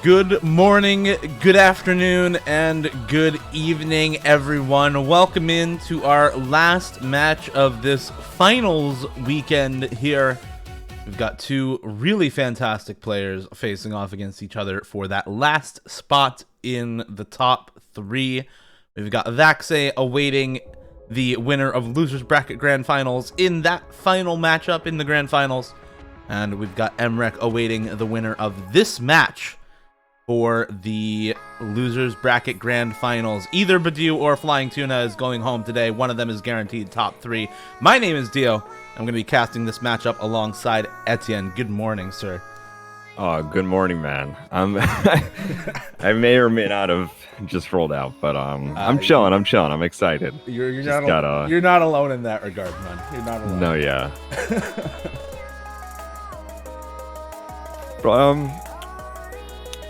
Good morning, good afternoon, and good evening, everyone. Welcome in to our last match of this finals weekend here. We've got two really fantastic players facing off against each other for that last spot in the top three. We've got Vaxe awaiting the winner of Losers Bracket Grand Finals in that final matchup in the Grand Finals. And we've got Emrek awaiting the winner of this match for the Losers Bracket Grand Finals. Either badeu or FlyingTuna is going home today. One of them is guaranteed top three. My name is Dio. I'm going to be casting this matchup alongside Etienne. Good morning, sir. Oh, good morning, man. I may or may not have just rolled out, but I'm chilling. I'm excited. You're not alone in that regard, man. You're not alone. No, yeah.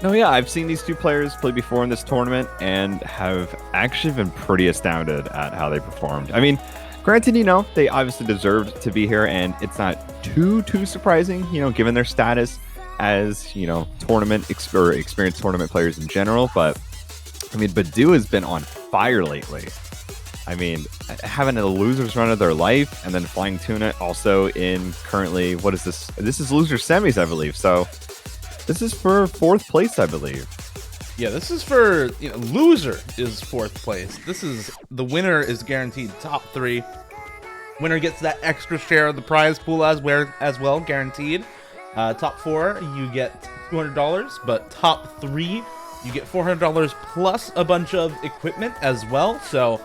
No, yeah, I've seen these two players play before in this tournament and have actually been pretty astounded at how they performed. I mean, granted, they obviously deserved to be here, and it's not too surprising, given their status as, tournament experienced tournament players in general. But, I mean, badeu has been on fire lately. I mean, having a losers run of their life, and then FlyingTuna also in currently, what is this? This is loser semis, I believe. So this is for fourth place, I believe. Yeah, this is for, loser is fourth place. This is, the winner is guaranteed top three. Winner gets that extra share of the prize pool as well, guaranteed. Top four, you get $200, but top three, you get $400 plus a bunch of equipment as well. So,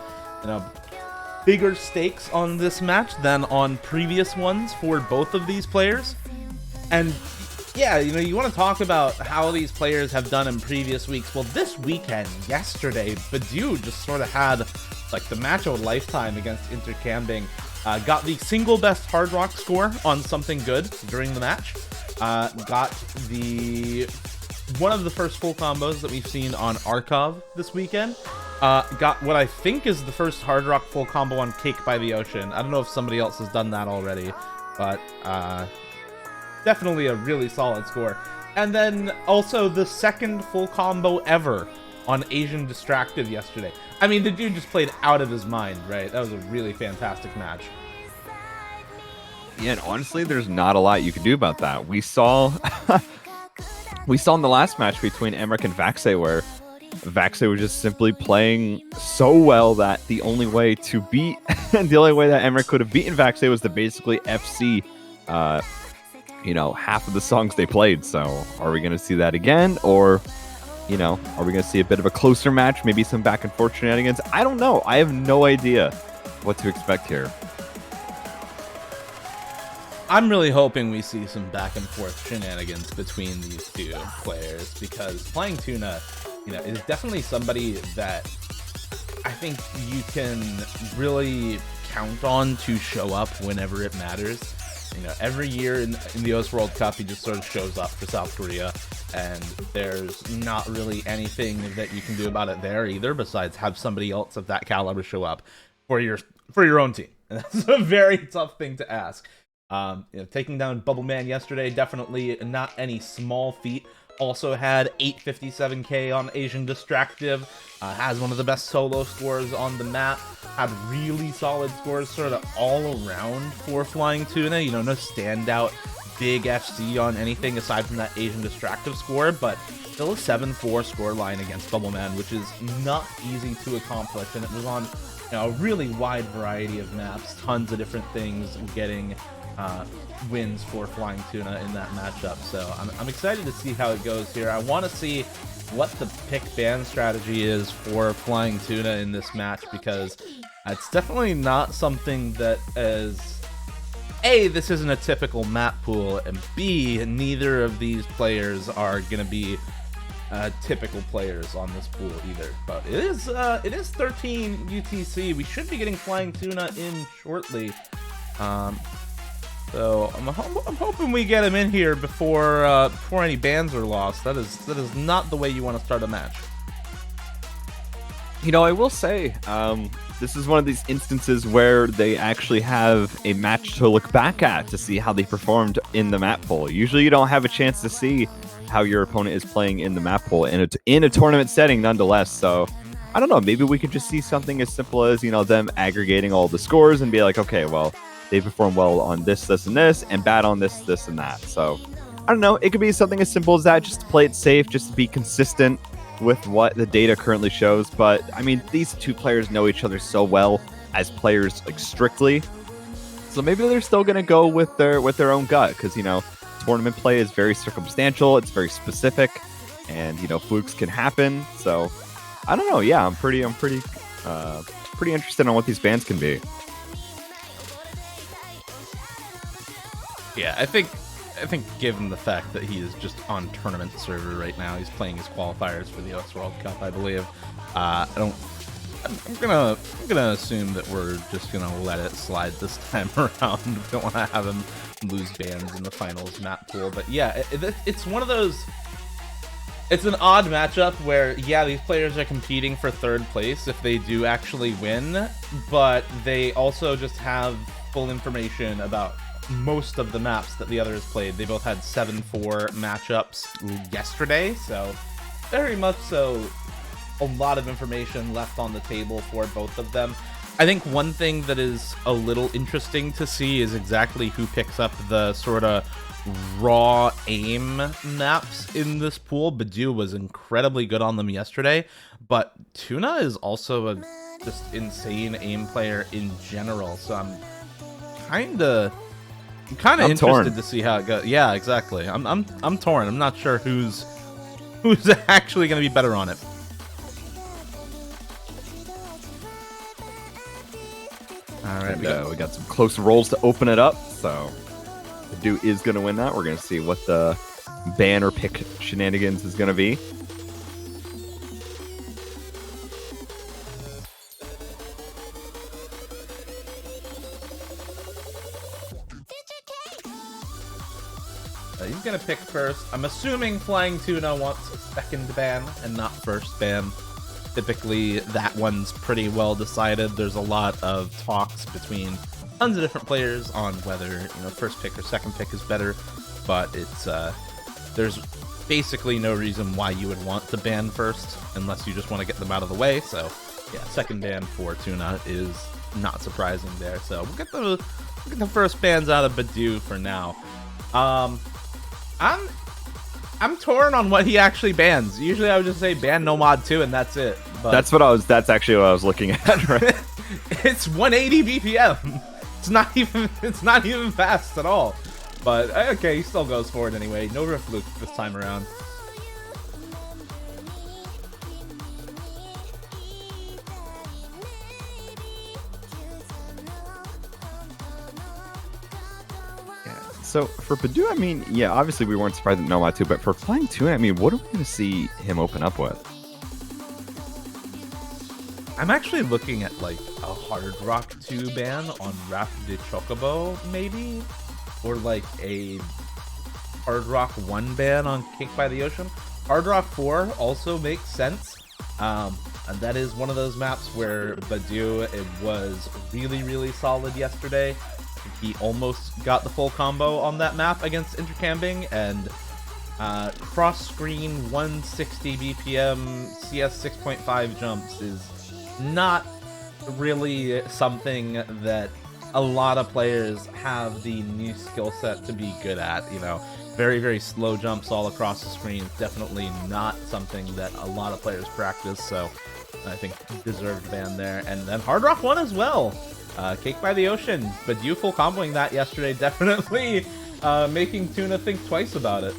bigger stakes on this match than on previous ones for both of these players. And yeah, you want to talk about how these players have done in previous weeks. Well, this weekend, yesterday, badeu just sort of had like the match of a lifetime against Intercambing. Got the single best Hard Rock score on something good during the match. Got one of the first full combos that we've seen on Archov this weekend. Got what I think is the first Hard Rock full combo on Cake by the Ocean. I don't know if somebody else has done that already, but definitely a really solid score. And then also the second full combo ever on Asian Distractive yesterday. I mean, the dude just played out of his mind, right? That was a really fantastic match. Yeah, and honestly, there's not a lot you can do about that. We saw in the last match between Emrek and Vaxe where Vaxe was just simply playing so well that the only way to beat, the only way that Emrek could have beaten Vaxe was to basically FC, half of the songs they played. So are we going to see that again? Or, are we going to see a bit of a closer match? Maybe some back and forth shenanigans? I don't know. I have no idea what to expect here. I'm really hoping we see some back and forth shenanigans between these two players, because FlyingTuna, is definitely somebody that I think you can really count on to show up whenever it matters. Every year in the OS World Cup, he just sort of shows up for South Korea, and there's not really anything that you can do about it there either, besides have somebody else of that caliber show up for your own team. And that's a very tough thing to ask. Taking down Bubble Man yesterday, definitely not any small feat. Also had 857k on Asian Distractive, has one of the best solo scores on the map, had really solid scores sort of all around for FlyingTuna. No standout big FC on anything aside from that Asian Distractive score, but still a 7-4 score line against Bubble Man, which is not easy to accomplish, and it was on a really wide variety of maps, tons of different things, getting wins for FlyingTuna in that matchup. So I'm excited to see how it goes here. I want to see what the pick ban strategy is for FlyingTuna in this match, because it's definitely not something that is, A, this isn't a typical map pool, and B, neither of these players are going to be typical players on this pool either. But it is 13 UTC. We should be getting FlyingTuna in shortly. So I'm hoping we get him in here before any bans are lost. That is not the way you want to start a match. I will say, this is one of these instances where they actually have a match to look back at to see how they performed in the map pool. Usually you don't have a chance to see how your opponent is playing in the map pool in a tournament setting nonetheless. So I don't know, maybe we could just see something as simple as, them aggregating all the scores and be like, okay, well, they perform well on this, and this, and bad on this, and that. So I don't know, it could be something as simple as that, just to play it safe, just to be consistent with what the data currently shows. But I mean, these two players know each other so well as players, like, strictly. So maybe they're still going to go with their own gut, because, tournament play is very circumstantial, it's very specific, and, flukes can happen. So I don't know. Yeah, I'm pretty interested on what these bans can be. Yeah, I think given the fact that he is just on tournament server right now, he's playing his qualifiers for the US World Cup, I believe. I'm gonna assume that we're just gonna let it slide this time around. Don't want to have him lose bans in the finals map pool, but yeah, it's one of those. It's an odd matchup where, yeah, these players are competing for third place if they do actually win, but they also just have full information about most of the maps that the others played. They both had 7-4 matchups yesterday, so very much so a lot of information left on the table for both of them. I think one thing that is a little interesting to see is exactly who picks up the sort of raw aim maps in this pool. Badeu was incredibly good on them yesterday, but Tuna is also a just insane aim player in general, so I'm kind of interested torn to see how it goes. Yeah, exactly. I'm torn. I'm not sure who's actually going to be better on it. All right, we got some close rolls to open it up. So Badeu is going to win that. We're going to see what the ban or pick shenanigans is going to be. He's going to pick first. I'm assuming FlyingTuna wants a second ban and not first ban. Typically, that one's pretty well decided. There's a lot of talks between tons of different players on whether, first pick or second pick is better, but it's there's basically no reason why you would want to ban first unless you just want to get them out of the way. So, yeah, second ban for Tuna is not surprising there. So we'll get the first bans out of Badeu for now. I'm torn on what he actually bans. Usually I would just say ban no mod 2 and that's it. But that's actually what I was looking at, right? It's 180 BPM. It's not even fast at all. But okay, he still goes for it anyway. No riff fluke this time around. So for Badeu, I mean, yeah, obviously we weren't surprised at Nomad 2, but for FlyingTuna, I mean, what are we going to see him open up with? I'm actually looking at like a Hard Rock 2 ban on Rap de Chocobo, maybe? Or like a Hard Rock 1 ban on Cake by the Ocean. Hard Rock 4 also makes sense. And that is one of those maps where Badeu was really, really solid yesterday. He almost got the full combo on that map against intercambing, and cross-screen 160 BPM CS 6.5 jumps is not really something that a lot of players have the new skill set to be good at. Very, very slow jumps all across the screen. Definitely not something that a lot of players practice, so I think deserved ban there. And then Hard Rock 1 as well. Cake by the Ocean, but you full comboing that yesterday, definitely making Tuna think twice about it.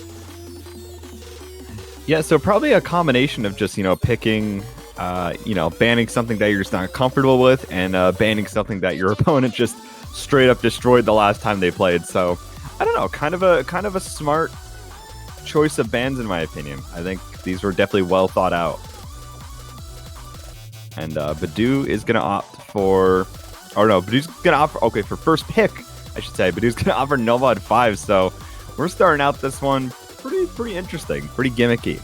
Yeah, so probably a combination of just, picking, banning something that you're just not comfortable with, and banning something that your opponent just straight up destroyed the last time they played. So, I don't know, kind of a smart choice of bans in my opinion. I think these were definitely well thought out. And Badeu is going to opt for... Or no, Badeu's going to offer... Okay, for first pick, I should say. Badeu's going to offer Nomad 5, so we're starting out this one pretty interesting, pretty gimmicky.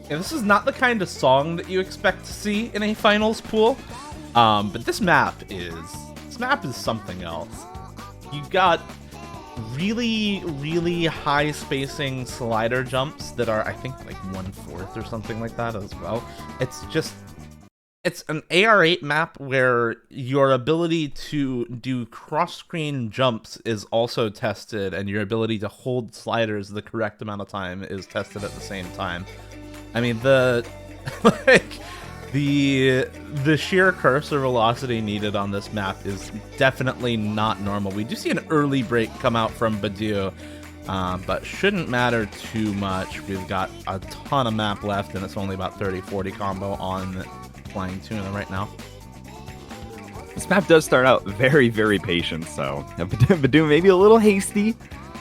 Yeah, this is not the kind of song that you expect to see in a finals pool, but this map is this map is something else. You got really, really high spacing slider jumps that are, I think, like 1/4 or something like that as well. It's an AR8 map where your ability to do cross-screen jumps is also tested, and your ability to hold sliders the correct amount of time is tested at the same time. I mean, the sheer cursor velocity needed on this map is definitely not normal. We do see an early break come out from badeu, but shouldn't matter too much. We've got a ton of map left, and it's only about 30-40 combo on FlyingTuna right now. This map does start out very, very patient, so badeu maybe a little hasty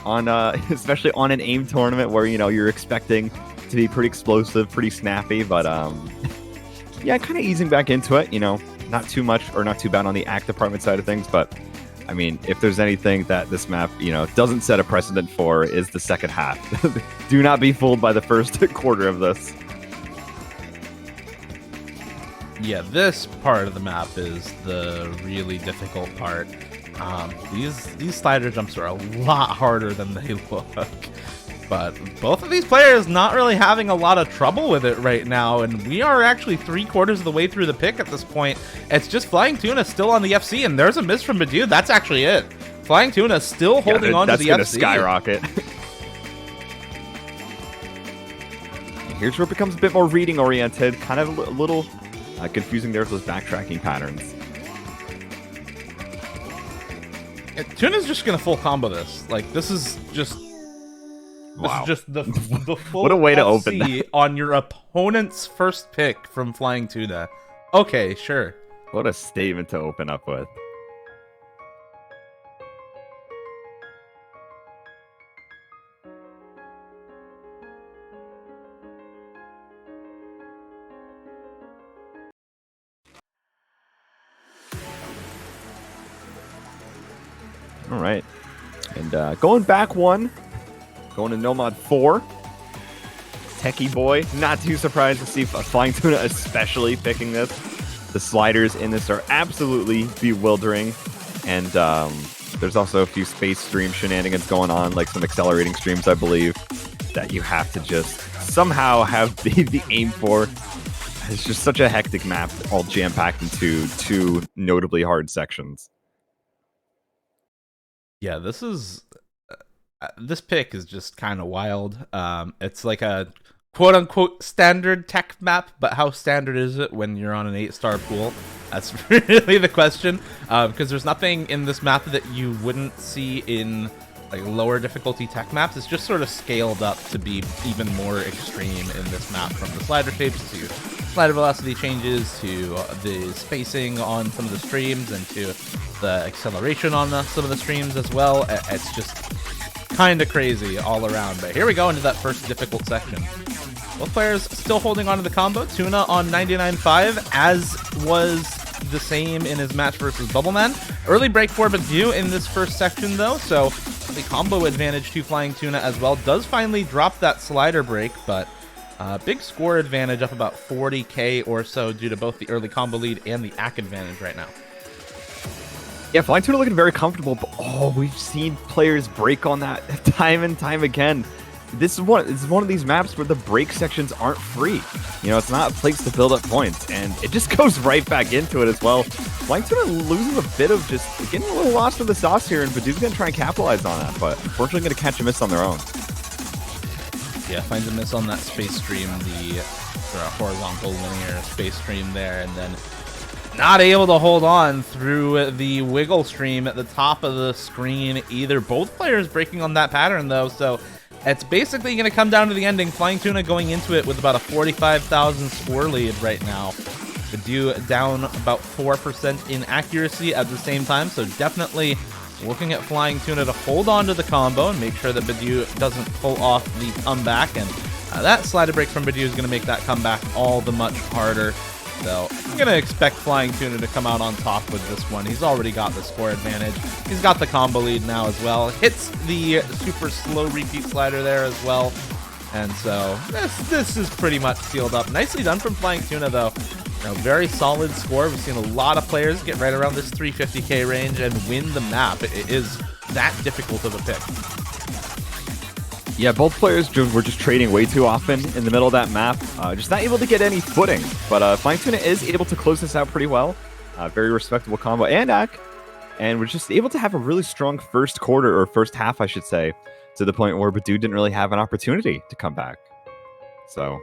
on, especially on an aim tournament where, you know, you're expecting to be pretty explosive, pretty snappy, but yeah, kind of easing back into it, you know, not too much or not too bad on the act department side of things, but I mean, if there's anything that this map, you know, doesn't set a precedent for, is the second half. Do not be fooled by the first quarter of this. Yeah, this part of the map is the really difficult part. These slider jumps are a lot harder than they look. But both of these players not really having a lot of trouble with it right now, and we are actually 3/4 of the way through the pick at this point. It's just FlyingTuna still on the FC, and there's a miss from badeu. That's actually it. FlyingTuna still holding on to the FC. That's gonna skyrocket. Here's where it becomes a bit more reading oriented, kind of a little confusing there with those backtracking patterns. Tuna's just gonna full combo this. Like, this is just. Wow. This is just the full what a way to FC open that. on your opponent's first pick from FlyingTuna. Okay, sure. What a statement to open up with. All right. And going back one. Going to Nomad 4. Techie boy. Not too surprised to see FlyingTuna especially picking this. The sliders in this are absolutely bewildering. And there's also a few space stream shenanigans going on, like some accelerating streams, I believe, that you have to just somehow have the aim for. It's just such a hectic map, all jam-packed into two notably hard sections. Yeah, this pick is just kind of wild. It's like a quote-unquote standard tech map, but how standard is it when you're on an 8-star pool? That's really the question, because there's nothing in this map that you wouldn't see in like lower difficulty tech maps. It's just sort of scaled up to be even more extreme in this map, from the slider shapes to slider velocity changes to the spacing on some of the streams and to the acceleration on some of the streams as well. It's just kind of crazy all around. But here we go into that first difficult section. Both players still holding on to the combo. Tuna on 99.5, as was the same in his match versus Bubbleman. Early break for badeu in this first section, though, so the combo advantage to FlyingTuna as well. Does finally drop that slider break, but big score advantage, up about 40k or so, due to both the early combo lead and the AC advantage right now. Yeah, FlyingTuna looking very comfortable, but we've seen players break on that time and time again. This is one of these maps where the break sections aren't free. You know, it's not a place to build up points, and it just goes right back into it as well. FlyingTuna losing a bit of just getting a little lost in the sauce here, and badeu's going to try and capitalize on that, but unfortunately going to catch a miss on their own. Yeah, finds a miss on that space stream, the horizontal linear space stream there, and then not able to hold on through the wiggle stream at the top of the screen either. Both players breaking on that pattern, though, so it's basically going to come down to the ending. FlyingTuna going into it with about a 45,000 score lead right now. badeu down about 4% in accuracy at the same time, so definitely looking at FlyingTuna to hold on to the combo and make sure that badeu doesn't pull off the comeback, and that slider break from badeu is going to make that comeback all the much harder. So I'm going to expect FlyingTuna to come out on top with this one. He's already got the score advantage. He's got the combo lead now as well. Hits the super slow repeat slider there as well. And so this is pretty much sealed up. Nicely done from FlyingTuna, though. very solid score. We've seen a lot of players get right around this 350k range and win the map. It is that difficult of a pick. Yeah, both players were just trading way too often in the middle of that map, just not able to get any footing. But FlyingTuna is able to close this out pretty well. Very respectable combo and Ak, and we're just able to have a really strong first quarter, or first half, I should say, to the point where badeu didn't really have an opportunity to come back. So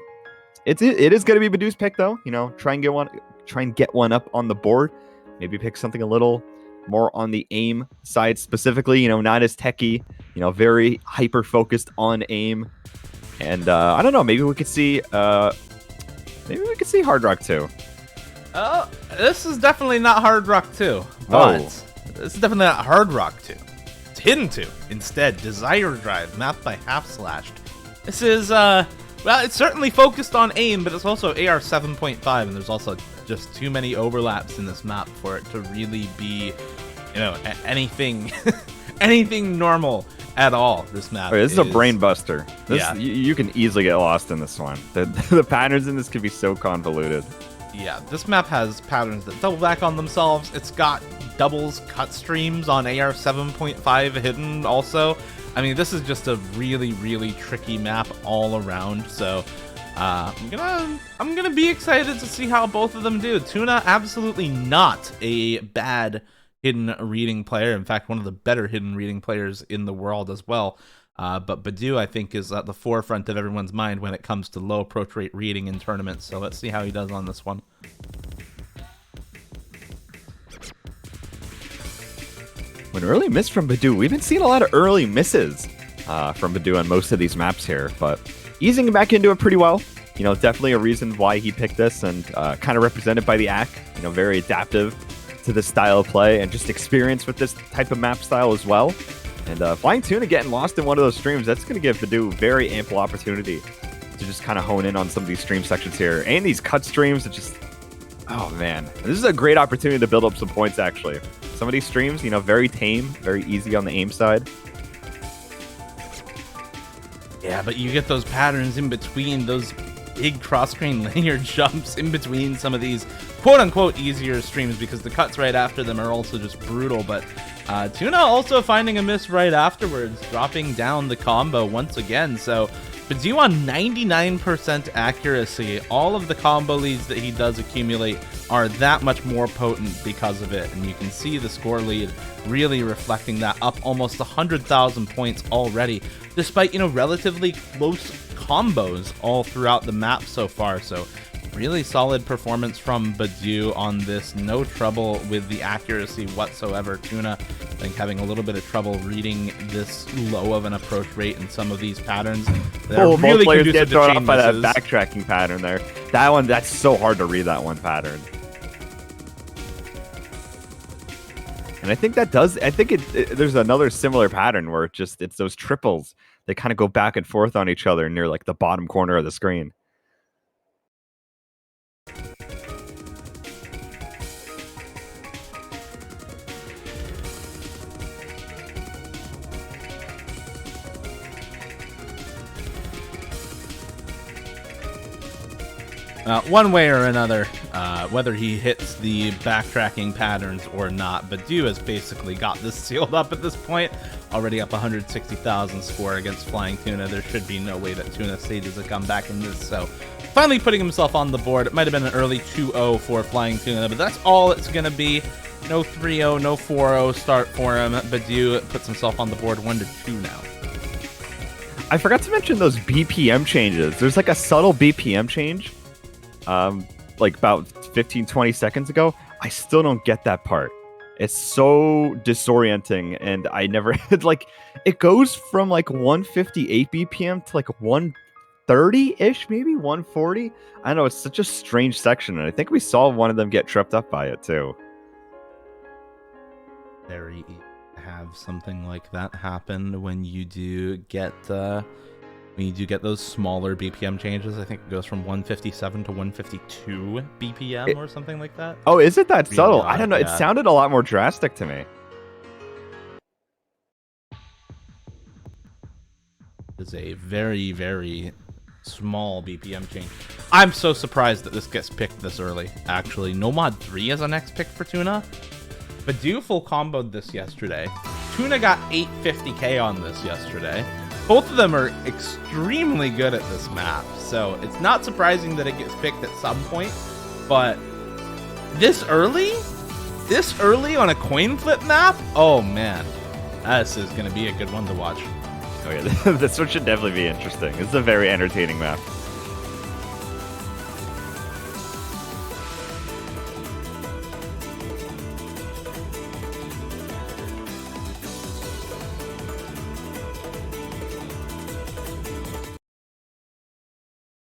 it is going to be badeu's pick, though. You know, try and get one up on the board. Maybe pick something a little more on the aim side specifically, you know, not as techy, you know, very hyper focused on aim. And I don't know, maybe we could see Hard Rock 2. This is definitely not Hard Rock 2, but this is definitely not Hard Rock 2. It's Hidden 2 instead. Desire Drive, mapped by Half Slashed. This is well, it's certainly focused on aim, but it's also AR 7.5, and there's also just too many overlaps in this map for it to really be, you know, anything anything normal at all. This map this is a brain buster. You can easily get lost in this one. The patterns in this can be so convoluted. Yeah, this map has patterns that double back on themselves. It's got doubles cut streams on AR 7.5 hidden also. I mean, this is just a really, really tricky map all around. So I'm gonna be excited to see how both of them do. Tuna, absolutely not a bad hidden reading player. In fact, one of the better hidden reading players in the world as well. But badeu, I think, is at the forefront of everyone's mind when it comes to low approach rate reading in tournaments. So let's see how he does on this one. An early miss from badeu. We've been seeing a lot of early misses from badeu on most of these maps here, but easing back into it pretty well. You know, definitely a reason why he picked this, and kind of represented by the Ak. You know, very adaptive to this style of play and just experience with this type of map style as well. And FlyingTuna getting lost in one of those streams, that's going to give badeu very ample opportunity to just kind of hone in on some of these stream sections here. And these cut streams, it's just, oh man. This is a great opportunity to build up some points, actually. Some of these streams, you know, very tame, very easy on the aim side. Yeah, but you get those patterns in between, those big cross-screen linear jumps in between some of these quote-unquote easier streams, because the cuts right after them are also just brutal. But Tuna also finding a miss right afterwards, dropping down the combo once again. So badeu on 99% accuracy. All of the combo leads that he does accumulate are that much more potent because of it, and you can see the score lead really reflecting that, up almost 100,000 points already, despite, you know, relatively close combos all throughout the map so far. So really solid performance from badeu on this. No trouble with the accuracy whatsoever. Tuna, I think, having a little bit of trouble reading this low of an approach rate in some of these patterns. Both players get thrown off by that backtracking pattern there. That one, that's so hard to read, that one pattern. And I think that does, there's another similar pattern where it's those triples. They kind of go back and forth on each other near like the bottom corner of the screen. One way or another, whether he hits the backtracking patterns or not, badeu has basically got this sealed up at this point. Already up 160,000 score against FlyingTuna. There should be no way that Tuna stages a comeback in this. So finally putting himself on the board. It might have been an early 2-0 for FlyingTuna, but that's all it's going to be. No 3-0, no 4-0 start for him. badeu puts himself on the board 1-2 now. I forgot to mention those BPM changes. There's like a subtle BPM change. Like about 15-20 seconds ago. I still don't get that part. It's so disorienting, and I never like, it goes from like 158 BPM to like 130-ish, maybe 140. I don't know, it's such a strange section, and I think we saw one of them get tripped up by it too. Very easy to have something like that happen when you do get those smaller BPM changes. I think it goes from 157 to 152 BPM or something like that. Oh, is it that subtle? I don't know. Yeah. It sounded a lot more drastic to me. It's a very, very small BPM change. I'm so surprised that this gets picked this early, actually. Nomad 3 is our next pick for Tuna. badeu full comboed this yesterday. Tuna got 850k on this yesterday. Both of them are extremely good at this map, so it's not surprising that it gets picked at some point, but this early? This early on a coin flip map? Oh man, this is going to be a good one to watch. Oh yeah, this one should definitely be interesting. This is a very entertaining map.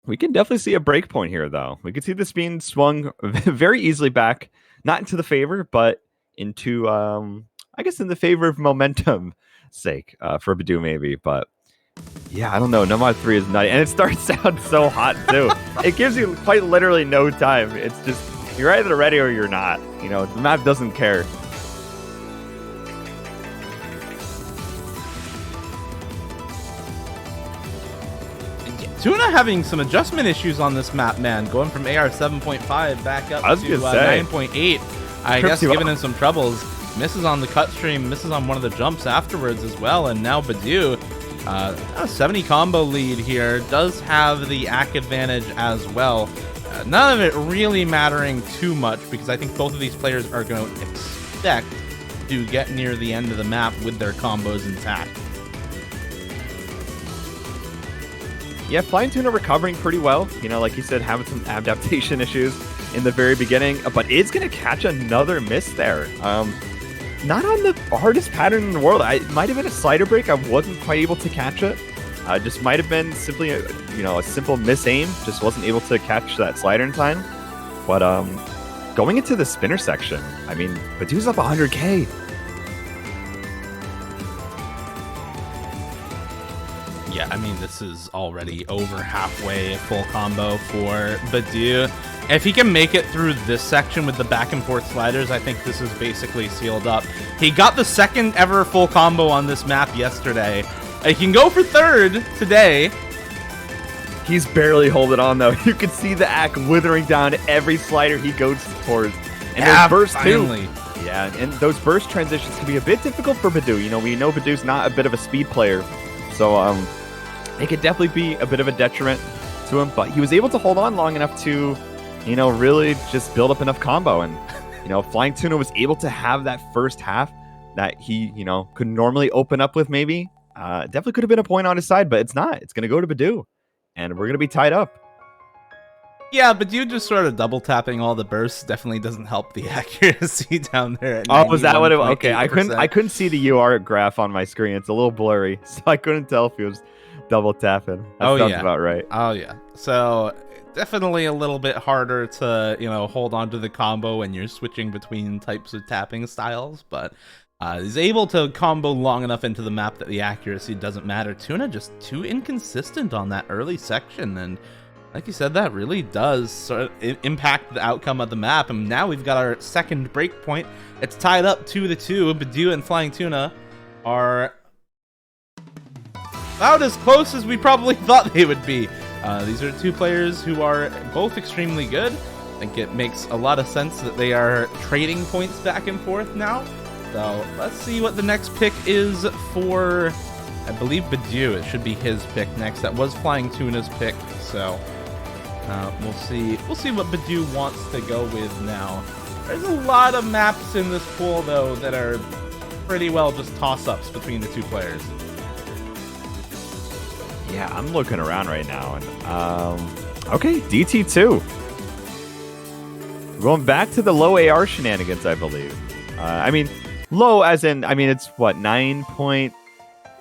We can definitely see a break point here, though. We can see this being swung very easily back, not into the favor, but into, I guess, in the favor of momentum sake for badeu maybe. But yeah, I don't know. Nomad 3 is nutty, and it starts out so hot too. It gives you quite literally no time. It's just you're either ready or you're not. You know, the map doesn't care. Tuna having some adjustment issues on this map, man. Going from AR 7.5 back up to 9.8. I guess giving him some troubles. Misses on the cut stream, misses on one of the jumps afterwards as well. And now badeu, a 70 combo lead here, does have the AC advantage as well. None of it really mattering too much because I think both of these players are going to expect to get near the end of the map with their combos intact. Yeah, FlyingTuna recovering pretty well. You know, like you said, having some adaptation issues in the very beginning, but it's going to catch another miss there. Not on the hardest pattern in the world. It might have been a slider break. I wasn't quite able to catch it. Just might have been simply, a simple miss aim. Just wasn't able to catch that slider in time. But going into the spinner section, I mean, badeu's up 100k. Yeah, I mean, this is already over halfway full combo for badeu. If he can make it through this section with the back and forth sliders, I think this is basically sealed up. He got the second ever full combo on this map yesterday. He can go for third today. He's barely holding on, though. You can see the AC withering down every slider he goes towards. And those bursts, finally. Too. Yeah, and those burst transitions can be a bit difficult for badeu. You know, we know badeu's not a bit of a speed player. So, it could definitely be a bit of a detriment to him, but he was able to hold on long enough to, really just build up enough combo. And, FlyingTuna was able to have that first half that he, could normally open up with maybe. Definitely could have been a point on his side, but it's not. It's going to go to badeu, and we're going to be tied up. Yeah, badeu just sort of double tapping all the bursts definitely doesn't help the accuracy down there. At oh, was that what it was? Okay, I couldn't see the UR graph on my screen. It's a little blurry, so I couldn't tell if he was double tapping. That sounds about right. Oh yeah. So definitely a little bit harder to hold on to the combo when you're switching between types of tapping styles, but he's able to combo long enough into the map that the accuracy doesn't matter. Tuna just too inconsistent on that early section, and like you said, that really does sort of impact the outcome of the map. And now we've got our second break point. It's tied up 2-2. badeu and FlyingTuna are about as close as we probably thought they would be. These are two players who are both extremely good. I think it makes a lot of sense that they are trading points back and forth now. So let's see what the next pick is for, I believe, badeu. It should be his pick next. That was FlyingTuna's pick, so we'll see. We'll see what badeu wants to go with now. There's a lot of maps in this pool, though, that are pretty well just toss-ups between the two players. Yeah, I'm looking around right now, and okay, DT2. We're going back to the low AR shenanigans, I believe. Low as in, it's what, 9 point...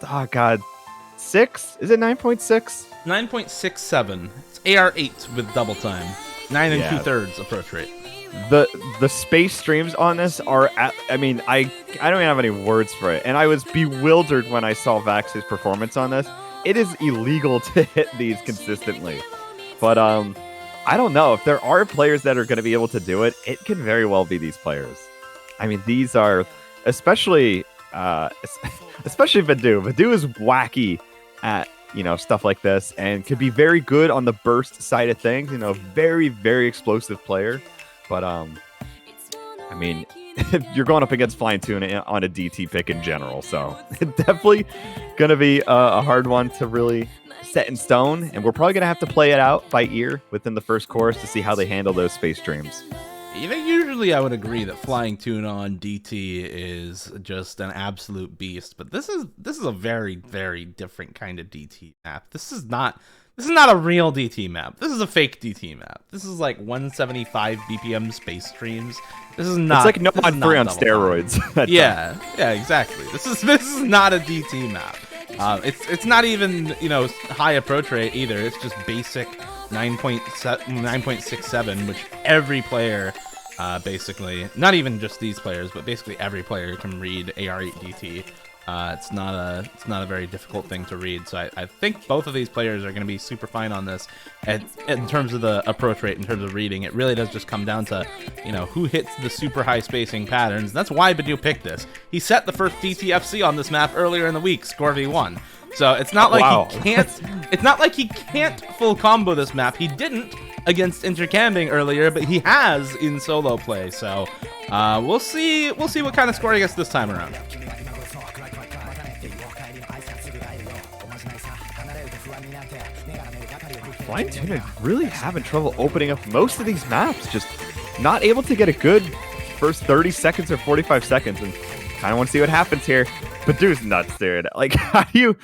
Oh, God. 6? Is it 9.6? 9.67. It's AR8 with double time. 9 and 2/3 approach rate. The space streams on this are at, I don't even have any words for it. And I was bewildered when I saw Vax's performance on this. It is illegal to hit these consistently. But I don't know. If there are players that are going to be able to do it, it can very well be these players. These are especially badeu. Badeu is wacky at stuff like this, and could be very good on the burst side of things. Very, very explosive player. But I mean, you're going up against FlyingTuna on a DT pick in general, so it's definitely gonna be a hard one to really set in stone, and we're probably gonna have to play it out by ear within the first course to see how they handle those space dreams. Usually I would agree that FlyingTuna on DT is just an absolute beast, but this is a very, very different kind of DT map. This is not a real DT map. This is a fake DT map. This is like 175 BPM space streams. This is not. It's like no on 3 on steroids. Yeah, exactly. This is not a DT map. It's not even high approach rate either. It's just basic 9.67, which every player, basically, not even just these players, but basically every player can read AR8 DT. It's not a very difficult thing to read, so I think both of these players are going to be super fine on this. And in terms of the approach rate, in terms of reading, it really does just come down to who hits the super high spacing patterns. That's why badeu picked this. He set the first DTFC on this map earlier in the week, score v1. So it's not like he can't. It's not like he can't full combo this map. He didn't against intercambing earlier, but he has in solo play. So we'll see what kind of score he gets this time around. FlyingTuna really having trouble opening up most of these maps. Just not able to get a good first 30 seconds or 45 seconds, and kind of want to see what happens here. Badeu's nuts, dude. Like, how do you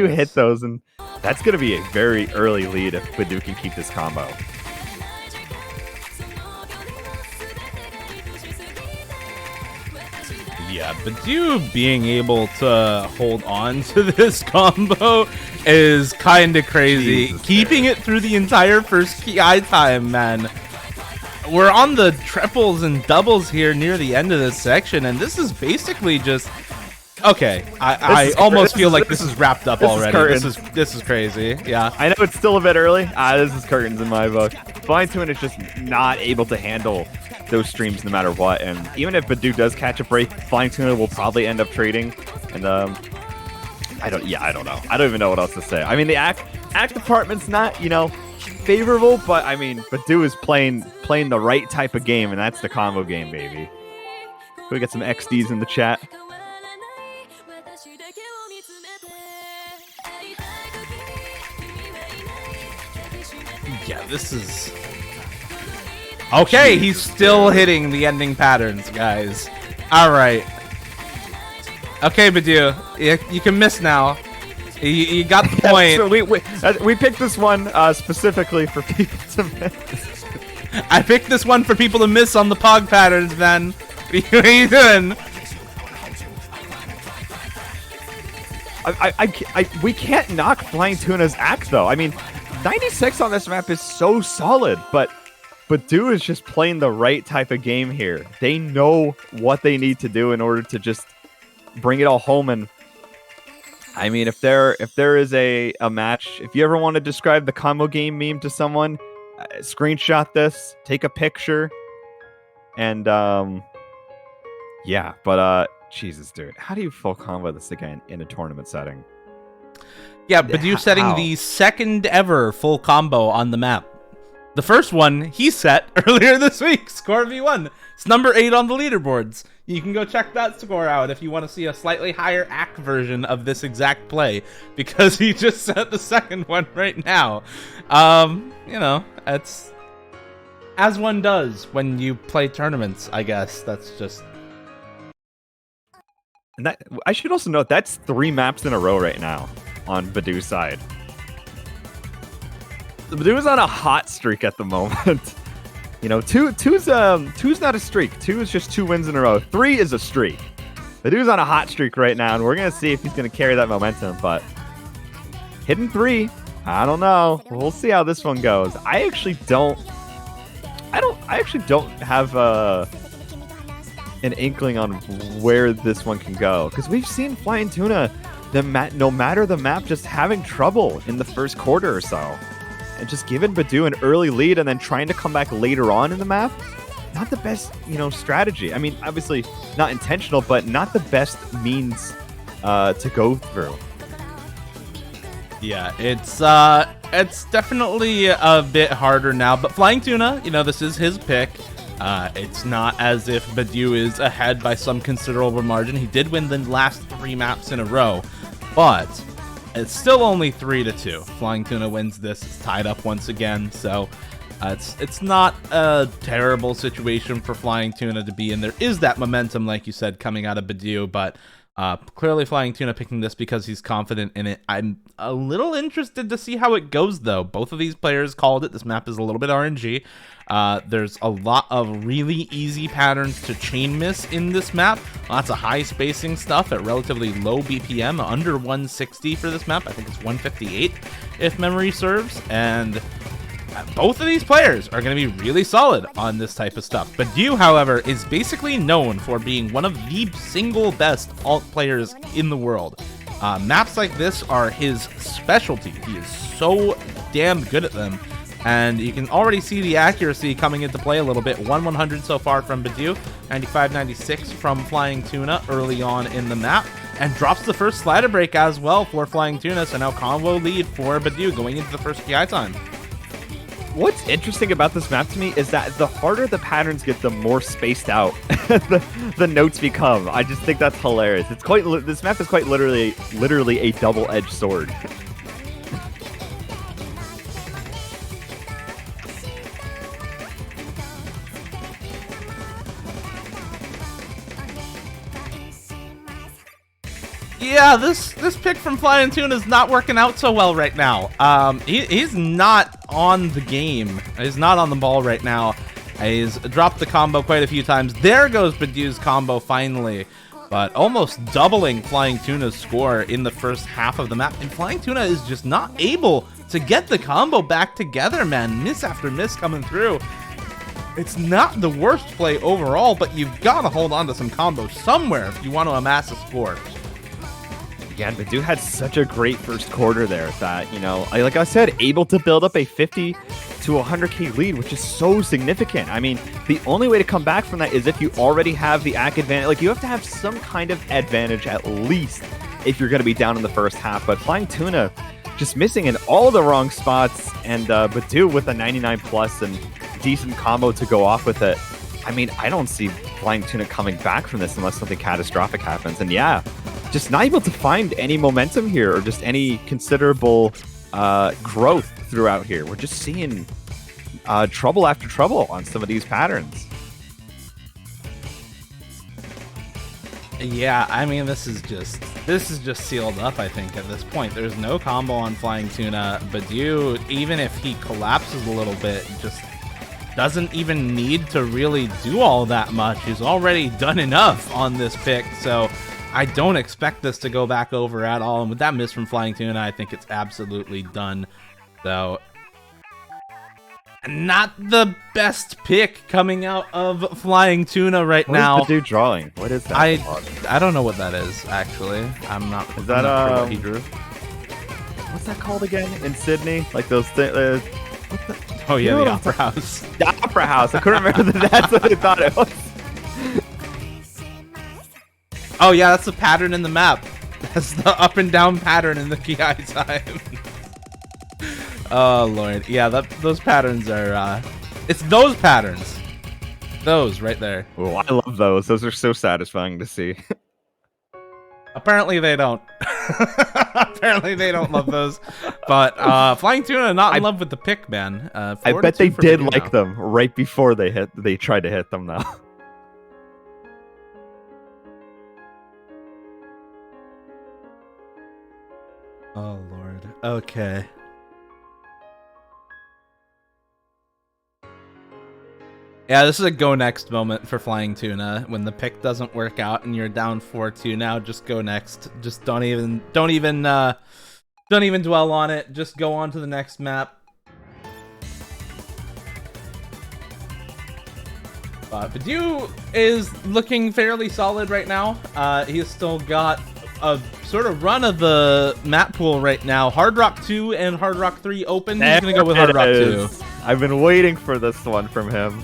hit those? And that's gonna be a very early lead if badeu can keep this combo. Yeah, badeu being able to hold on to this combo is kind of crazy. Jesus, keeping it through the entire first KI time, man. We're on the triples and doubles here near the end of this section, and this is basically just okay. I almost feel like this is wrapped up already. This is crazy. Yeah, I know it's still a bit early. This is curtains in my book. FlyingTuna is just not able to handle those streams no matter what, and even if badeu does catch a break, FlyingTuna will probably end up trading. And I don't know. I don't even know what else to say. I mean, the act department's not favorable, but I mean, badeu is playing the right type of game, and that's the combo game, baby. Can we get some XDs in the chat? Yeah, this is okay. He's still hitting the ending patterns, guys. All right. Okay, badeu, you can miss now. You got the point. So we picked this one specifically for people to miss. I picked this one for people to miss on the pog patterns, man. What are you doing? We can't knock FlyingTuna's act, though. I mean, 96 on this map is so solid, but badeu is just playing the right type of game here. They know what they need to do in order to just bring it all home. And I mean, if there is a match, if you ever want to describe the combo game meme to someone, screenshot this, take a picture, and yeah. But Jesus, dude, how do you full combo this again in a tournament setting? Yeah, badeu setting the second ever full combo on the map. The first one he set earlier this week, score v1. It's number 8 on the leaderboards. You can go check that score out if you want to see a slightly higher act version of this exact play, because he just set the second one right now. It's as one does when you play tournaments, I guess. That's just... And that, I should also note, that's 3 maps in a row right now on badeu's side. badeu is on a hot streak at the moment. Two's not a streak. 2 is just 2 wins in a row. 3 is a streak. badeu's on a hot streak right now, and we're gonna see if he's gonna carry that momentum. But hidden 3, I don't know. We'll see how this one goes. I actually don't have an inkling on where this one can go, because we've seen FlyingTuna, no matter the map, just having trouble in the first quarter or so, and just giving badeu an early lead and then trying to come back later on in the map. Not the best, strategy. I mean, obviously not intentional, but not the best means to go through. Yeah, it's definitely a bit harder now, but FlyingTuna, you know, this is his pick. It's not as if badeu is ahead by some considerable margin. He did win the last 3 maps in a row, but it's still only 3-2. FlyingTuna wins this. It's tied up once again, so it's not a terrible situation for FlyingTuna to be in. There is that momentum, like you said, coming out of badeu, but clearly FlyingTuna picking this because he's confident in it. I'm a little interested to see how it goes, though. Both of these players called it. This map is a little bit RNG. There's a lot of really easy patterns to chain miss in this map. Lots of high spacing stuff at relatively low BPM, under 160 for this map. I think it's 158 if memory serves. And both of these players are going to be really solid on this type of stuff. badeu, however, is basically known for being one of the single best alt players in the world. Maps like this are his specialty. He is so damn good at them. And you can already see the accuracy coming into play a little bit. 1/100 so far from badeu, 95-96 from FlyingTuna early on in the map, and drops the first slider break as well for FlyingTuna. So now combo lead for badeu going into the first PI time. What's interesting about this map to me is that the harder the patterns get, the more spaced out the notes become. I just think that's hilarious. It's quite this map is quite literally a double-edged sword. Yeah, this pick from FlyingTuna is not working out so well right now. He's not on the game. He's not on the ball right now. He's dropped the combo quite a few times. There goes badeu's combo finally, but almost doubling FlyingTuna's score in the first half of the map. And FlyingTuna is just not able to get the combo back together, man. Miss after miss coming through. It's not the worst play overall, but you've got to hold on to some combos somewhere if you want to amass a score. Yeah, badeu had such a great first quarter there that, you know, like I said, able to build up a 50 to 100k lead, which is so significant. I mean, the only way to come back from that is if you already have the AC advantage. Like, you have to have some kind of advantage at least if you're going to be down in the first half. But FlyingTuna just missing in all the wrong spots, and badeu with a 99 plus and decent combo to go off with it. I mean, I don't see FlyingTuna coming back from this unless something catastrophic happens. And yeah, just not able to find any momentum here or just any considerable growth throughout here. We're just seeing trouble after trouble on some of these patterns. Yeah, I mean, this is just sealed up, I think, at this point. There's no combo on FlyingTuna. badeu, even if he collapses a little bit, just doesn't even need to really do all that much. He's already done enough on this pick, so I don't expect this to go back over at all. And with that miss from FlyingTuna, I think it's absolutely done. So, not the best pick coming out of FlyingTuna right now. What is badeu drawing? What is that? I don't know what that is, actually. I'm not sure what he drew. What's that called again in Sydney? Like those things. Oh yeah, the Opera House. The Opera House. I couldn't remember that that's what I thought it was. Oh yeah, that's the pattern in the map. That's the up and down pattern in the PI time. Oh lord, yeah, those patterns are. It's those patterns. Those right there. Oh, I love those. Those are so satisfying to see. Apparently they don't. Apparently they don't love those. But FlyingTuna not in love with the pick, man. I bet they did like them right before they tried to hit them, though. Oh lord. Okay. Yeah, this is a go next moment for FlyingTuna. When the pick doesn't work out and you're down 4-2, now just go next. Just don't even dwell on it. Just go on to the next map. badeu is looking fairly solid right now. He's still got a sort of run of the map pool right now. Hard Rock 2 and Hard Rock 3 open. He's gonna go with Hard Rock 2. I've been waiting for this one from him.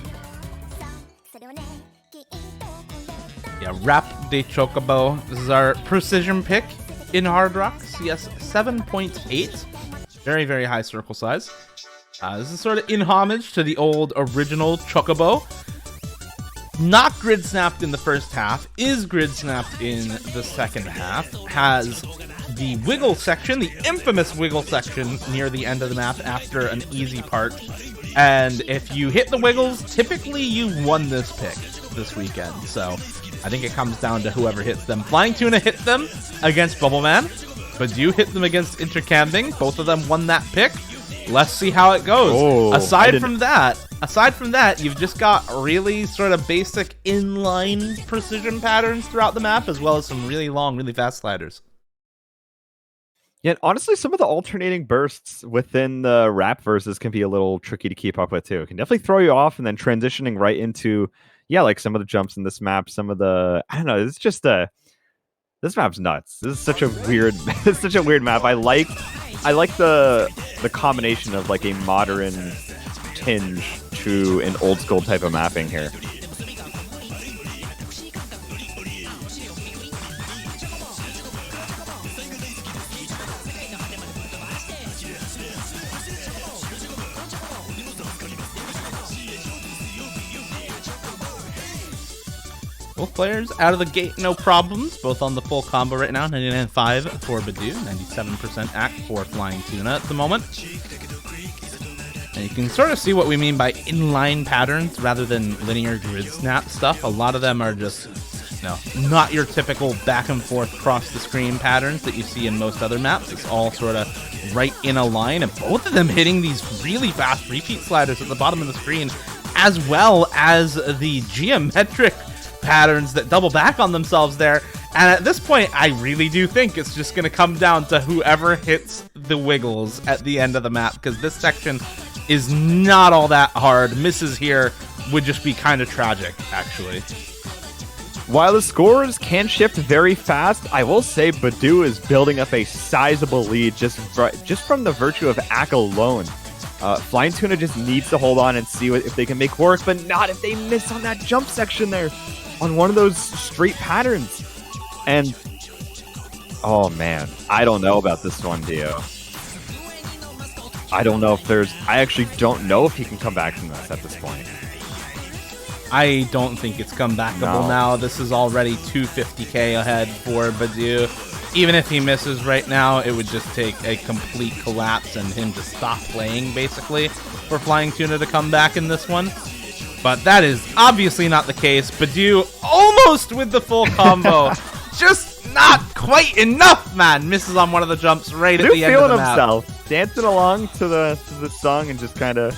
Yeah, Rap de Chocobo. This is our precision pick in Hard Rocks. Yes, 7.8. Very, very high circle size. This is sort of in homage to the old original Chocobo. Not grid snapped in the first half, is grid snapped in the second half, has the wiggle section, the infamous wiggle section near the end of the map after an easy part. And if you hit the wiggles, typically you won this pick this weekend. So I think it comes down to whoever hits them. FlyingTuna hit them against Bubbleman, but you hit them against Intercambing. Both of them won that pick. Let's see how it goes. Oh, aside from that, you've just got really sort of basic inline precision patterns throughout the map, as well as some really long, really fast sliders. Yeah, honestly, some of the alternating bursts within the rap verses can be a little tricky to keep up with too. It can definitely throw you off, and then transitioning right into, yeah, like some of the jumps in this map, some of the, I don't know, it's just this map's nuts. This is such a weird, it's such a weird map. I like the combination of like a modern tinge to an old school type of mapping here. Both players out of the gate, no problems. Both on the full combo right now. 99.5 for badeu, 97% act for FlyingTuna at the moment. And you can sort of see what we mean by inline patterns rather than linear grid snap stuff. A lot of them are just, not your typical back and forth cross the screen patterns that you see in most other maps. It's all sort of right in a line, and both of them hitting these really fast repeat sliders at the bottom of the screen, as well as the geometric patterns that double back on themselves there. And at this point, I really do think it's just going to come down to whoever hits the wiggles at the end of the map, because this section is not all that hard. Misses here would just be kind of tragic, actually. While the scores can shift very fast, I will say badeu is building up a sizable lead just from the virtue of Ack alone. FlyingTuna just needs to hold on and see if they can make work, but not if they miss on that jump section there on one of those straight patterns. And, oh man, I don't know about this one, Dio. I actually don't know if he can come back from this at this point. I don't think it's comebackable now. This is already 250k ahead for badeu. Even if he misses right now, it would just take a complete collapse and him to stop playing, basically, for FlyingTuna to come back in this one. But that is obviously not the case. badeu almost with the full combo. Just not quite enough, man. Misses on one of the jumps right at the end of the map. Feeling himself, dancing along to the song and just kind of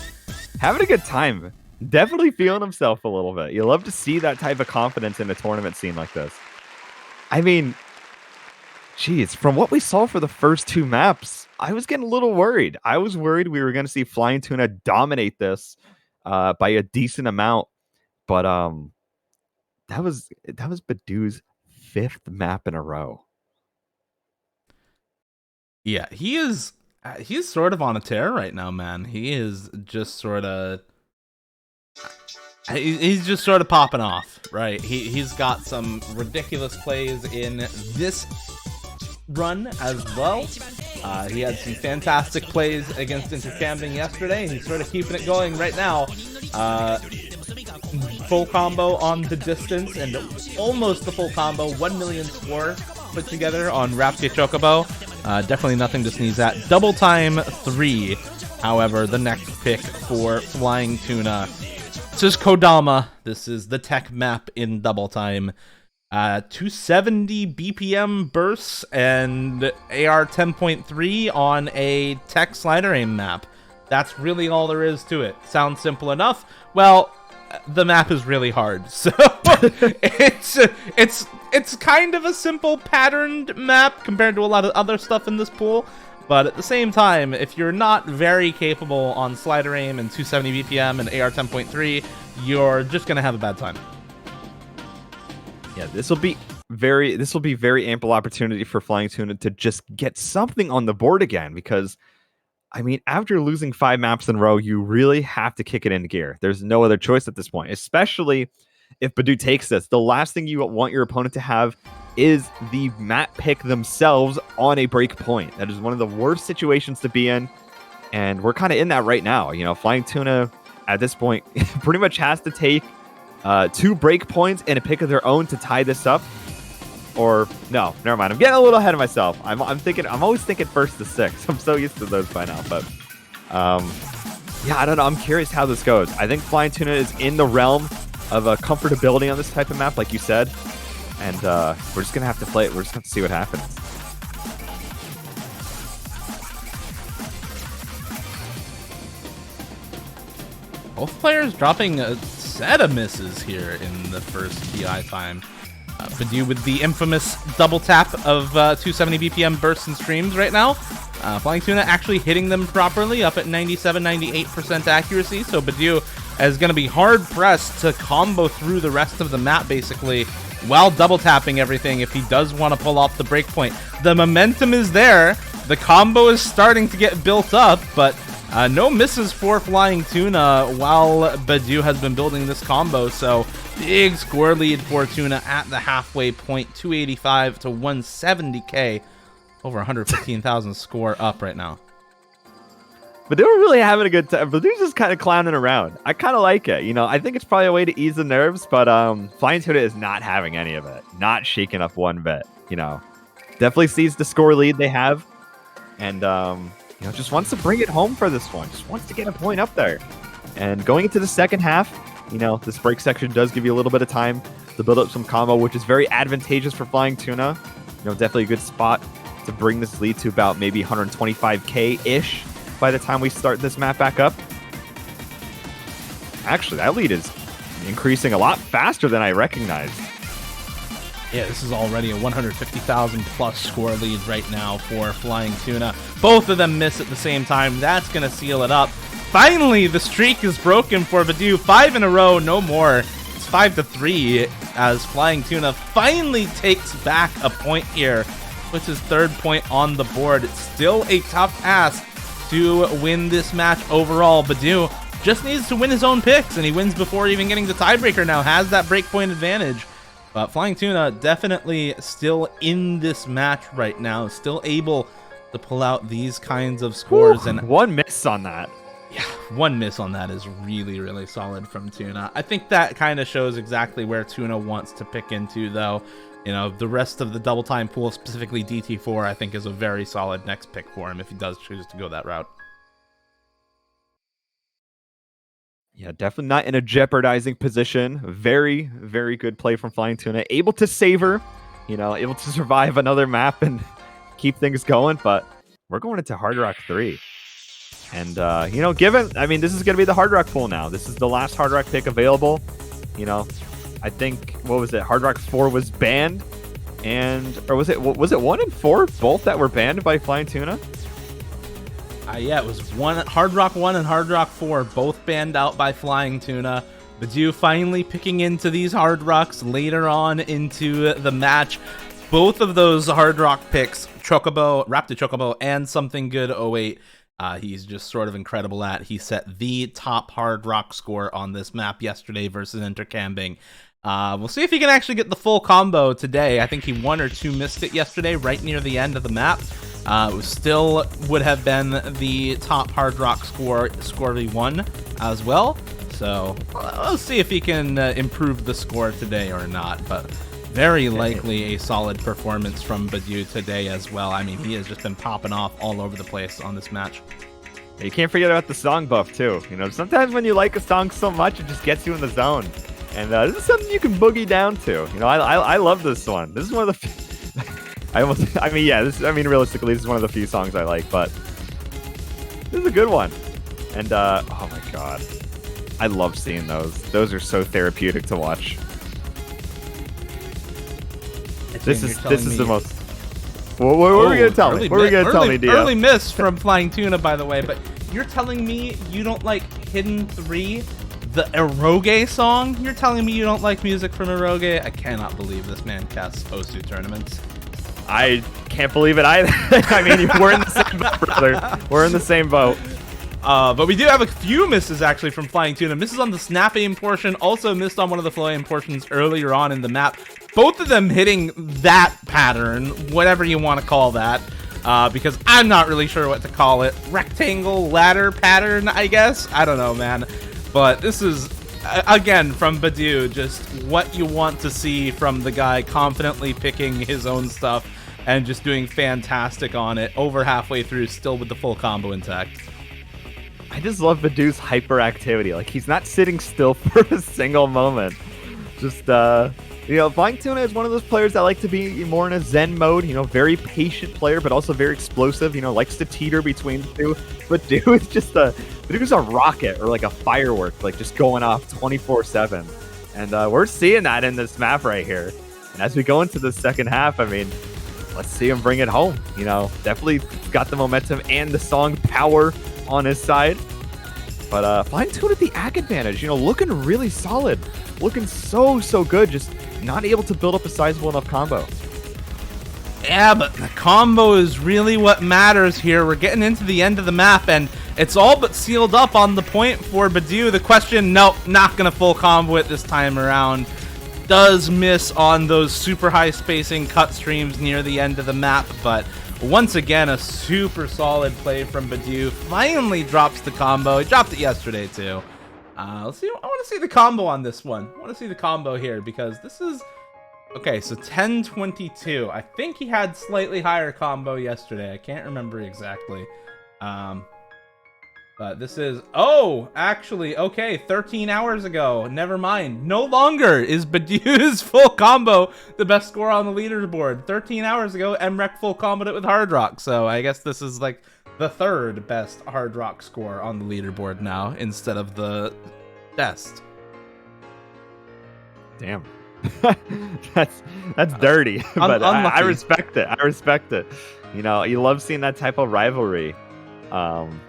having a good time. Definitely feeling himself a little bit. You love to see that type of confidence in a tournament scene like this. I mean, geez, from what we saw for the first two maps, I was getting a little worried. I was worried we were going to see FlyingTuna dominate this by a decent amount, but that was badeu's 5th map in a row. Yeah, he's sort of on a tear right now, man. He is just sort of he's just sort of popping off, right? He's got some ridiculous plays in this run as well. He had some fantastic plays against Intercambing yesterday. He's sort of keeping it going right now. Full combo on the distance and almost the full combo. 1 million score put together on Rapti Chocobo. Definitely nothing to sneeze at. Double time 3, however, the next pick for FlyingTuna. This is Kodama. This is the tech map in double time. 270 BPM bursts and AR 10.3 on a tech slider aim map. That's really all there is to it. Sounds simple enough. Well, the map is really hard, so it's kind of a simple patterned map compared to a lot of other stuff in this pool. But at the same time, if you're not very capable on slider aim and 270 BPM and AR 10.3, you're just gonna have a bad time. Yeah, this will be very ample opportunity for FlyingTuna to just get something on the board again, because I mean, after losing 5 maps in a row, you really have to kick it into gear. There's no other choice at this point, especially if badeu takes this. The last thing you want your opponent to have is the map pick themselves on a break point. That is one of the worst situations to be in, and we're kind of in that right now. You know, FlyingTuna at this point pretty much has to take 2 break points and a pick of their own to tie this up. Or no, never mind. I'm getting a little ahead of myself. I'm always thinking first to 6. I'm so used to those by now. But yeah, I don't know. I'm curious how this goes. I think FlyingTuna is in the realm of comfortability on this type of map, like you said. And we're just gonna have to play it. We're just gonna have to see what happens. Both players dropping a set of misses here in the first PI time. badeu with the infamous double tap of 270 BPM bursts and streams right now. FlyingTuna actually hitting them properly, up at 97-98% accuracy, so badeu is going to be hard-pressed to combo through the rest of the map, basically, while double tapping everything if he does want to pull off the breakpoint. The momentum is there, the combo is starting to get built up, but no misses for FlyingTuna while badeu has been building this combo, so big score lead for Tuna at the halfway point, 285 to 170k, over 115,000 score up right now. But they were really having a good time. But they're just kind of clowning around. I kind of like it. You know, I think it's probably a way to ease the nerves, but FlyingTuna is not having any of it. Not shaking up one bit. You know, definitely sees the score lead they have. And, you know, just wants to bring it home for this one. Just wants to get a point up there. And going into the second half, you know, this break section does give you a little bit of time to build up some combo, which is very advantageous for FlyingTuna. You know, definitely a good spot to bring this lead to about maybe 125k-ish by the time we start this map back up. Actually, that lead is increasing a lot faster than I recognized. Yeah, this is already a 150,000 plus score lead right now for FlyingTuna. Both of them miss at the same time. That's going to seal it up. Finally, the streak is broken for badeu. 5 in a row, no more. It's 5-3 as FlyingTuna finally takes back a point here. Puts his 3rd point on the board. It's still a tough task to win this match overall. badeu just needs to win his own picks, and he wins before even getting the tiebreaker now. Has that breakpoint advantage. But FlyingTuna definitely still in this match right now. Still able to pull out these kinds of scores. Ooh, and one miss on that. Yeah, one miss on that is really, really solid from Tuna. I think that kind of shows exactly where Tuna wants to pick into, though. You know, the rest of the double time pool, specifically DT4, I think is a very solid next pick for him if he does choose to go that route. Yeah, definitely not in a jeopardizing position. Very, very good play from FlyingTuna. Able to savor, you know, able to survive another map and keep things going. But we're going into Hard Rock 3. And, you know, I mean, this is going to be the Hard Rock pool now. This is the last Hard Rock pick available. You know, I think, what was it? Hard Rock 4 was banned. Or was it 1 and 4? Both that were banned by FlyingTuna? Yeah, it was Hard Rock 1 and Hard Rock 4, both banned out by FlyingTuna. badeu finally picking into these Hard Rocks later on into the match. Both of those Hard Rock picks, Chocobo, Raptor Chocobo, and Something Good 08, he's just sort of incredible at. He set the top Hard Rock score on this map yesterday versus Intercambing. We'll see if he can actually get the full combo today. I think he 1 or 2 missed it yesterday right near the end of the map. It still would have been the top Hard Rock score V1 as well. So we'll see if he can improve the score today or not. But very likely a solid performance from badeu today as well. I mean, he has just been popping off all over the place on this match. You can't forget about the song buff too. You know, sometimes when you like a song so much, it just gets you in the zone. And this is something you can boogie down to. You know, I love this one. This is one of the realistically, this is one of the few songs I like, but this is a good one. And, oh my god. I love seeing those. Those are so therapeutic to watch. This is the most... What were we going to tell me? What were you going to tell me, Dio? Early miss from FlyingTuna, by the way, but you're telling me you don't like Hidden 3, the Eroge song? You're telling me you don't like music from Eroge? I cannot believe this man casts Osu tournaments. I can't believe it either. I mean, we're in the same boat, brother. We're in the same boat. But we do have a few misses actually from FlyingTuna. Misses on the snap aim portion, also missed on one of the flow aim portions earlier on in the map. Both of them hitting that pattern, whatever you want to call that, because I'm not really sure what to call it. Rectangle ladder pattern, I guess? I don't know, man. But this is, again, from badeu, just what you want to see from the guy confidently picking his own stuff and just doing fantastic on it over halfway through, still with the full combo intact. I just love badeu's hyperactivity. Like, he's not sitting still for a single moment. Just, you know, FlyingTuna is one of those players that like to be more in a zen mode. You know, very patient player, but also very explosive. You know, likes to teeter between the two. Badeu is just badeu's a rocket or like a firework, like just going off 24/7. And we're seeing that in this map right here. And as we go into the second half, I mean, let's see him bring it home. You know, definitely got the momentum and the song power on his side. But FlyingTuna at the ag advantage, you know, looking really solid. Looking so good, just not able to build up a sizable enough combo. Yeah, but the combo is really what matters here. We're getting into the end of the map, and it's all but sealed up on the point for badeu. The question, nope, not going to full combo it this time around. Does miss on those super high spacing cut streams near the end of the map, but once again, a super solid play from badeu. Finally drops the combo. He dropped it yesterday, too. Let's see. I want to see the combo on this one. I want to see the combo here because this is... Okay, so 10-22. I think he had slightly higher combo yesterday. I can't remember exactly. But this is... Oh, actually, okay, 13 hours ago. Never mind. No longer is badeu's full combo the best score on the leaderboard. 13 hours ago, MREC full comboed it with Hard Rock. So I guess this is like the third best Hard Rock score on the leaderboard now instead of the best. Damn. That's dirty, but I respect it. I respect it. You know, you love seeing that type of rivalry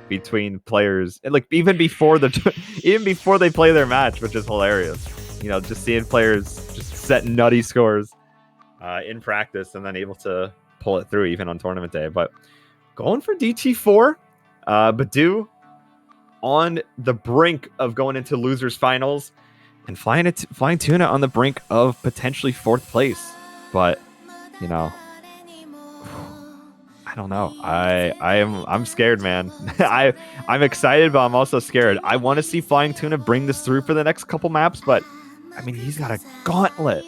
between players, and like even before they play their match, which is hilarious. You know, just seeing players just set nutty scores in practice and then able to pull it through even on tournament day. But going for DT4, badeu on the brink of going into losers finals. And FlyingTuna on the brink of potentially 4th place. But, you know, I don't know. I'm scared, man. I'm excited, but I'm also scared. I want to see FlyingTuna bring this through for the next couple maps, but I mean, he's got a gauntlet.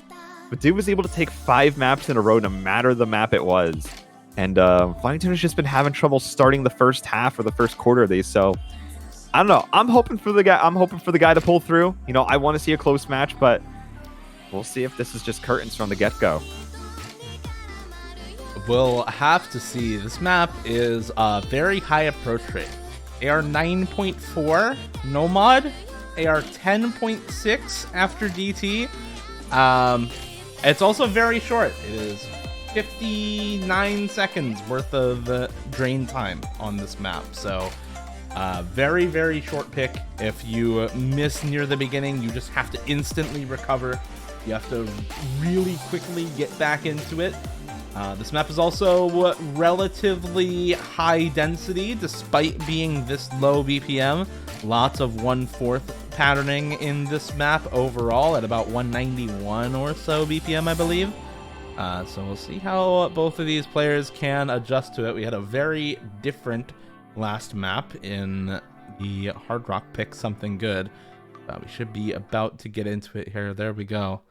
badeu was able to take 5 maps in a row, no matter the map it was. And FlyingTuna's just been having trouble starting the first half or the first quarter of these, so I don't know. I'm hoping for the guy to pull through. You know, I want to see a close match, but we'll see if this is just curtains from the get-go. We'll have to see. This map is a very high approach rate. AR 9.4 no mod, AR 10.6 after DT. It's also very short. It is 59 seconds worth of drain time on this map. So very, very short pick. If you miss near the beginning, you just have to instantly recover. You have to really quickly get back into it. This map is also relatively high density, despite being this low BPM. Lots of 1/4 patterning in this map overall at about 191 or so BPM, I believe. So we'll see how both of these players can adjust to it. We had a very different last map in the Hard Rock pick, something good. We should be about to get into it here. There we go.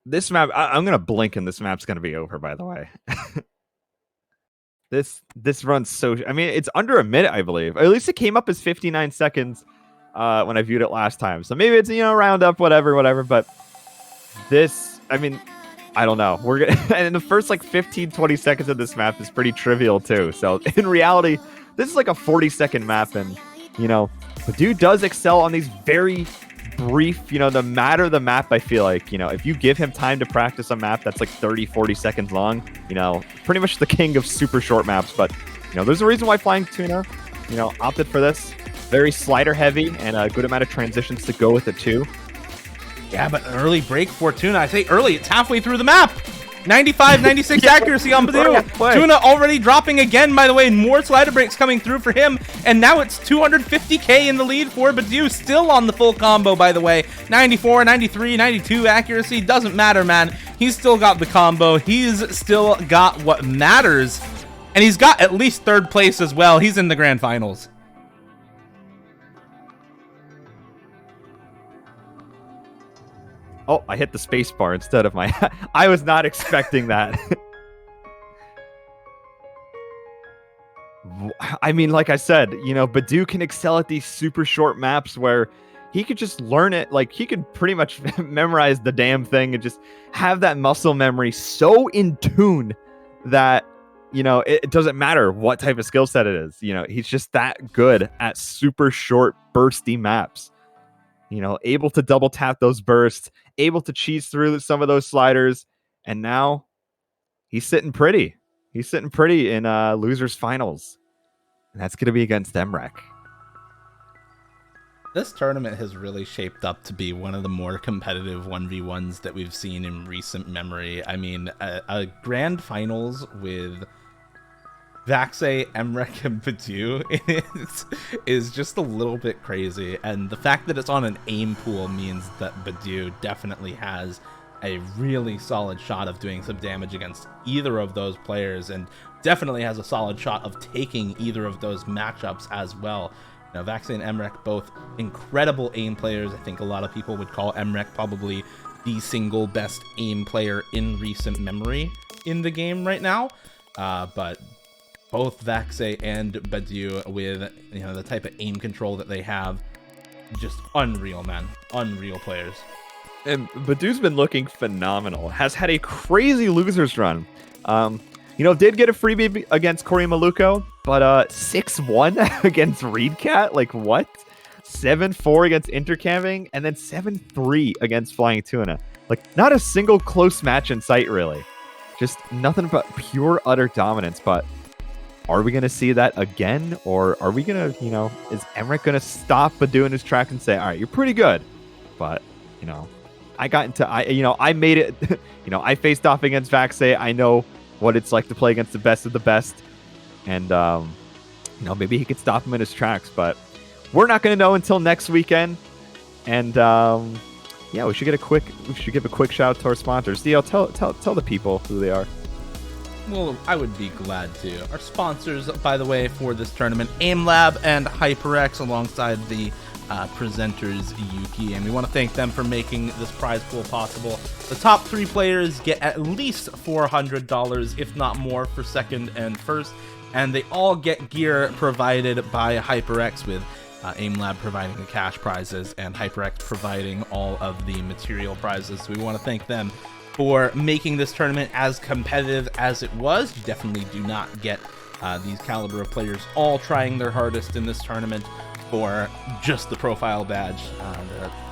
This map, I'm gonna blink and this map's gonna be over, by the way. This runs so, I mean, it's under a minute, I believe. Or at least it came up as 59 seconds when I viewed it last time. So maybe it's, you know, round up, whatever. But this, I mean, I don't know. We're gonna, and in the first like 15-20 seconds of this map is pretty trivial too. So in reality, this is like a 40-second map, and you know, badeu does excel on these very brief, you know, no matter the map. I feel like, you know, if you give him time to practice a map that's like 30-40 seconds long, you know, pretty much the king of super short maps. But you know, there's a reason why FlyingTuna, you know, opted for this. Very slider heavy and a good amount of transitions to go with it too. Yeah, but early break for Tuna. I say early, it's halfway through the map. 95, 96 accuracy on badeu. Tuna already dropping again, by the way. More slider breaks coming through for him. And now it's 250k in the lead for badeu. Still on the full combo, by the way. 94, 93, 92 accuracy. Doesn't matter, man. He's still got the combo. He's still got what matters. And he's got at least third place as well. He's in the grand finals. Oh, I hit the space bar instead of my... I was not expecting that. I mean, like I said, you know, badeu can excel at these super short maps where he could just learn it. Like, he could pretty much memorize the damn thing and just have that muscle memory so in tune that, you know, it doesn't matter what type of skill set it is. You know, he's just that good at super short, bursty maps. You know, able to double tap those bursts, able to cheese through some of those sliders, and now he's sitting pretty. He's sitting pretty in losers finals, and that's going to be against Emrek. This tournament has really shaped up to be one of the more competitive 1v1s that we've seen in recent memory. I mean, a grand finals with Vaxei, Emrek, and badeu is just a little bit crazy, and the fact that it's on an aim pool means that badeu definitely has a really solid shot of doing some damage against either of those players, and definitely has a solid shot of taking either of those matchups as well. Now, Vaxei and Emrek, both incredible aim players. I think a lot of people would call Emrek probably the single best aim player in recent memory in the game right now, but both Vaxei and badeu with, you know, the type of aim control that they have, just unreal, man. Unreal players. And badeu's been looking phenomenal. Has had a crazy losers run. You know, did get a freebie against Corey Maluko, but 6-1 against Reedcat? Like, what? 7-4 against Intercamming, and then 7-3 against FlyingTuna. Like, not a single close match in sight, really. Just nothing but pure, utter dominance, but are we going to see that again? Or are we going to, you know, is Emrek going to stop badeu in his track and say, all right, you're pretty good, but, you know, I made it, you know, I faced off against Vaxei. I know what it's like to play against the best of the best. And, you know, maybe he could stop him in his tracks, but we're not going to know until next weekend. And, yeah, we should give a quick shout out to our sponsors. Theo, tell the people who they are. Well, I would be glad to. Our sponsors, by the way, for this tournament, AimLab and HyperX, alongside the presenters Yuki, and we want to thank them for making this prize pool possible. The top 3 players get at least $400, if not more, for second and first, and they all get gear provided by HyperX, with AimLab providing the cash prizes and HyperX providing all of the material prizes. So we want to thank them for making this tournament as competitive as it was. You definitely do not get these caliber of players all trying their hardest in this tournament for just the profile badge.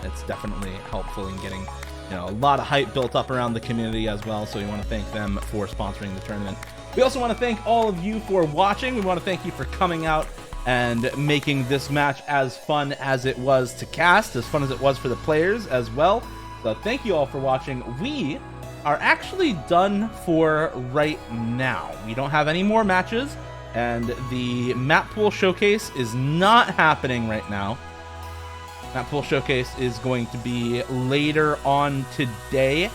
It's definitely helpful in getting, you know, a lot of hype built up around the community as well. So we want to thank them for sponsoring the tournament. We also want to thank all of you for watching. We want to thank you for coming out and making this match as fun as it was to cast, as fun as it was for the players as well. So thank you all for watching. We are actually done for right now. We don't have any more matches, and the map pool showcase is not happening right now. Map pool showcase is going to be later on today.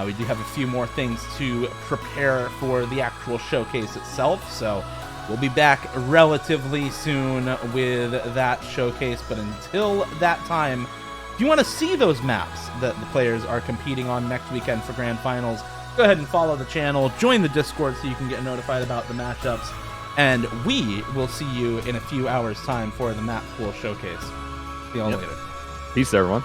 We do have a few more things to prepare for the actual showcase itself, so we'll be back relatively soon with that showcase. But until that time, if you want to see those maps that the players are competing on next weekend for grand finals, go ahead and follow the channel, join the Discord so you can get notified about the matchups, and we will see you in a few hours' time for the map pool showcase. See you all later. Peace, everyone.